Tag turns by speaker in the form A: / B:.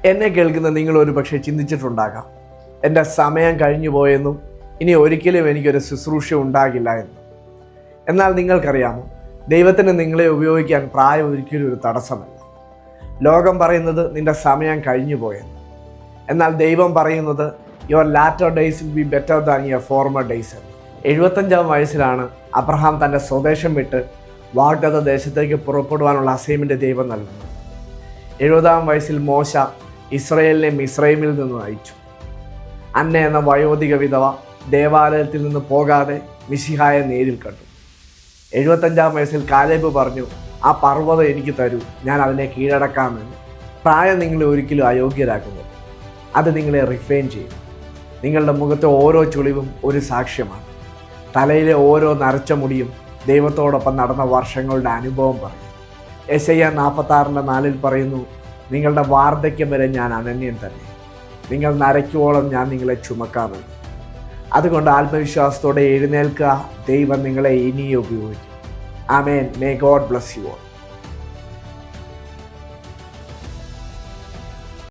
A: എന്നെ കേൾക്കുന്ന നിങ്ങൾ ഒരു പക്ഷേ ചിന്തിച്ചിട്ടുണ്ടാകാം, എൻ്റെ സമയം കഴിഞ്ഞു പോയെന്നും ഇനി ഒരിക്കലും എനിക്കൊരു ശുശ്രൂഷ ഉണ്ടാകില്ല എന്നും. എന്നാൽ നിങ്ങൾക്കറിയാമോ, ദൈവത്തിന് നിങ്ങളെ ഉപയോഗിക്കാൻ പ്രായം ഒരിക്കലും ഒരു തടസ്സമല്ല. ലോകം പറയുന്നത് നിൻ്റെ സമയം കഴിഞ്ഞു പോയെന്ന്. എന്നാൽ ദൈവം പറയുന്നത് your latter days will be better than your former days എന്ന്. 75-ാം വയസ്സിലാണ് അബ്രഹാം തൻ്റെ സ്വദേശം വിട്ട് വാഗ്ദത്ത ദേശത്തേക്ക് പുറപ്പെടുവാനുള്ള അസൈൻമെൻറ്റ് ദൈവം നൽകുന്നത്. 70-ാം വയസ്സിൽ മോശ ഇസ്രയേലിനെ മിസ്രൈമിൽ നിന്ന് അയച്ചു. അന്ന എന്ന വയോധിക വിധവ ദേവാലയത്തിൽ നിന്ന് പോകാതെ മിശിഹായെ നേരിൽ കണ്ടു. 75-ാം വയസ്സിൽ കാലേബ് പറഞ്ഞു, ആ പർവ്വതം എനിക്ക് തരൂ, ഞാൻ അതിനെ കീഴടക്കാമെന്ന്. പ്രായം നിങ്ങളെ ഒരിക്കലും അയോഗ്യരാക്കുന്നത്, അത് നിങ്ങളെ റിഫൈൻ ചെയ്യും. നിങ്ങളുടെ മുഖത്തെ ഓരോ ചുളിവും ഒരു സാക്ഷ്യമാണ്. തലയിലെ ഓരോ നരച്ച മുടിയും ദൈവത്തോടൊപ്പം നടന്ന വർഷങ്ങളുടെ അനുഭവം പറയും. യെശയ്യാ 46:4 പറയുന്നു, നിങ്ങളുടെ വാർദ്ധക്യം വരെ ഞാൻ അനന്യൻ തന്നെ, നിങ്ങൾ നരയ്ക്കുവോളം ഞാൻ നിങ്ങളെ ചുമക്കാമെന്ന്. അതുകൊണ്ട് ആത്മവിശ്വാസത്തോടെ എഴുന്നേൽക്കുക. ദൈവം നിങ്ങളെ ഇനിയും ഉപയോഗിക്കും. ആമേൻ. May God bless you all.